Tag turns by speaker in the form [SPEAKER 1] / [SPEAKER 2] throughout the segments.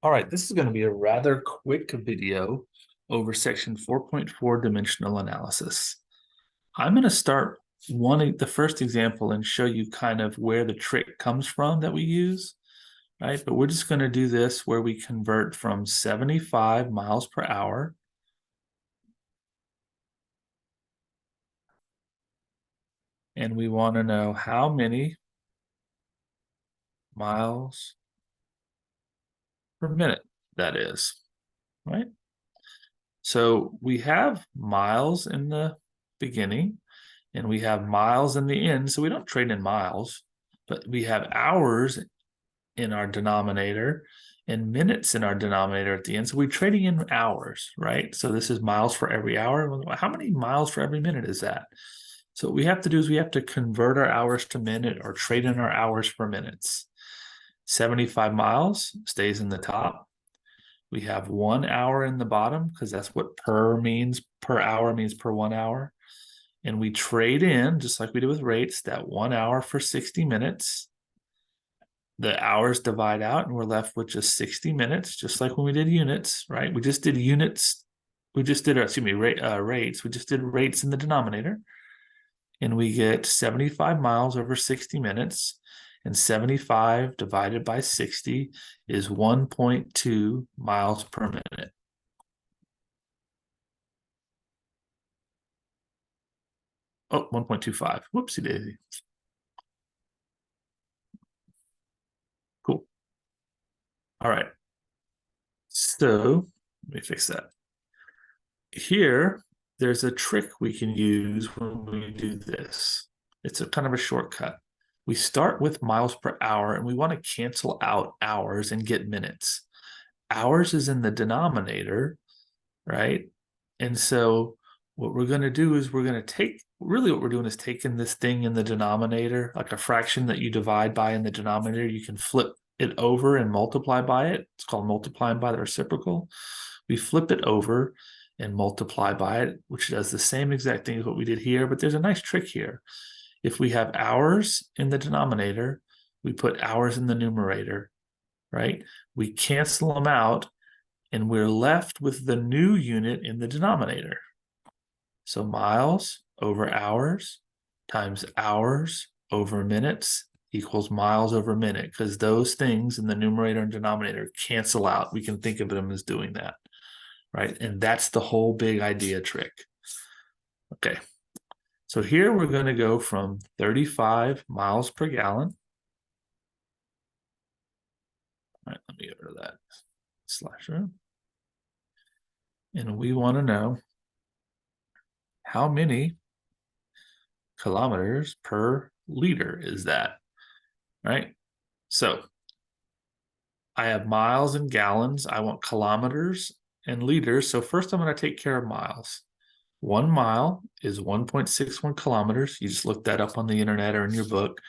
[SPEAKER 1] All right, this is going to be a rather quick video over section 4.4 dimensional analysis. I'm going to start the first example and show you kind of where the trick comes from that we use, right? But we're just going to do this where we convert from 75 miles per hour and we want to know how many miles per minute that is, right? So we have miles in the beginning and we have miles in the end. So we don't trade in miles, but we have hours in our denominator and minutes in our denominator at the end. So we're trading in hours, right? So this is miles for every hour. How many miles for every minute is that? So what we have to do is we have to convert our hours to minute or trade in our hours for minutes. 75 miles stays in the top. We have 1 hour in the bottom because that's what per means. Per hour means per 1 hour. And we trade in, just like we did with rates, that 1 hour for 60 minutes. The hours divide out and we're left with just 60 minutes, just like when we did units, right? We just did units. We just did, rates. We just did rates in the denominator. And we get 75 miles over 60 minutes. And 75 divided by 60 is 1.2 miles per minute. Oh, 1.25. Whoopsie daisy. Cool. All right. So let me fix that. Here, there's a trick we can use when we do this. It's a kind of a shortcut. We start with miles per hour and we want to cancel out hours and get minutes. Hours is in the denominator, right? And so what we're going to do is we're going to take, really what we're doing is taking this thing in the denominator, like a fraction that you divide by in the denominator, you can flip it over and multiply by it. It's called multiplying by the reciprocal. We flip it over and multiply by it, which does the same exact thing as what we did here, but there's a nice trick here. If we have hours in the denominator, we put hours in the numerator, right? We cancel them out and we're left with the new unit in the denominator. So miles over hours times hours over minutes equals miles over minute, because those things in the numerator and denominator cancel out. We can think of them as doing that, right? And that's the whole big idea trick. Okay, so here we're going to go from 35 miles per gallon. All right, let me get rid of that slasher. And we want to know how many kilometers per liter is that, right? So I have miles and gallons. I want kilometers and liters. So first I'm going to take care of miles. 1 mile is 1.61 kilometers. You just look that up on the internet or in your book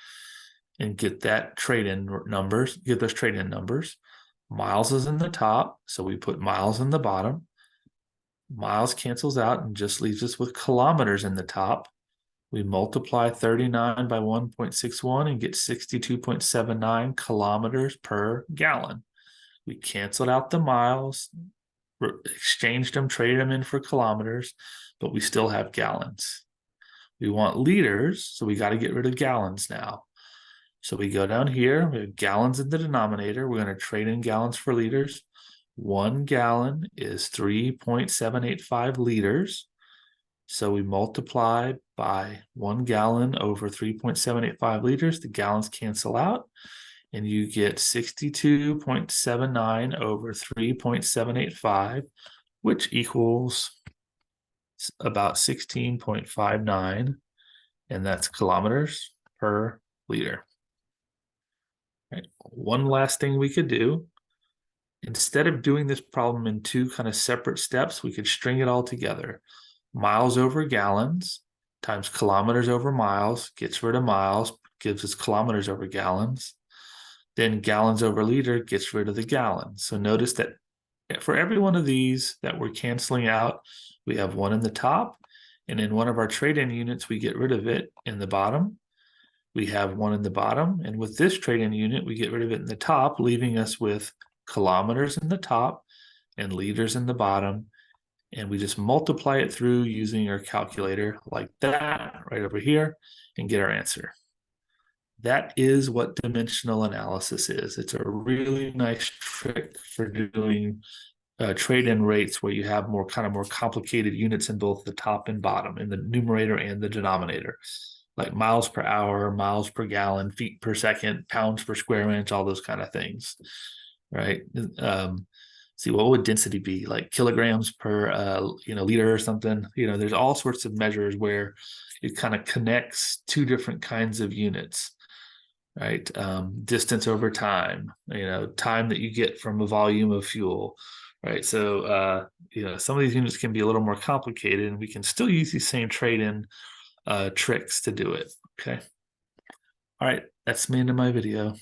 [SPEAKER 1] and get that trade-in numbers, get those trade-in numbers. Miles is in the top, so we put miles in the bottom. Miles cancels out and just leaves us with kilometers in the top. We multiply 39 by 1.61 and get 62.79 kilometers per gallon. We canceled out the miles, exchanged them, traded them in for kilometers, but we still have gallons. We want liters, so we got to get rid of gallons now. So we go down here, we have gallons in the denominator. We're going to trade in gallons for liters. 1 gallon is 3.785 liters. So we multiply by 1 gallon over 3.785 liters. The gallons cancel out and you get 62.79 over 3.785, which equals about 16.59, and that's kilometers per liter. Right. One last thing we could do, instead of doing this problem in two kind of separate steps, we could string it all together. Miles over gallons times kilometers over miles gets rid of miles, gives us kilometers over gallons. Then gallons over liter gets rid of the gallons. So notice that for every one of these that we're canceling out, we have one in the top, and in one of our trade-in units, we get rid of it in the bottom. We have one in the bottom, and with this trade-in unit, we get rid of it in the top, leaving us with kilometers in the top and liters in the bottom, and we just multiply it through using our calculator like that right over here and get our answer. That is what dimensional analysis is. It's a really nice trick for doing trade-in rates where you have more complicated units in both the top and bottom, in the numerator and the denominator, like miles per hour, miles per gallon, feet per second, pounds per square inch, all those kind of things, right? See, what would density be? Like kilograms per liter or something. There's all sorts of measures where it kind of connects two different kinds of units, right? Distance over time, time that you get from a volume of fuel, right? So, some of these units can be a little more complicated, and we can still use these same trade-in tricks to do it. Okay. All right, that's the end of my video.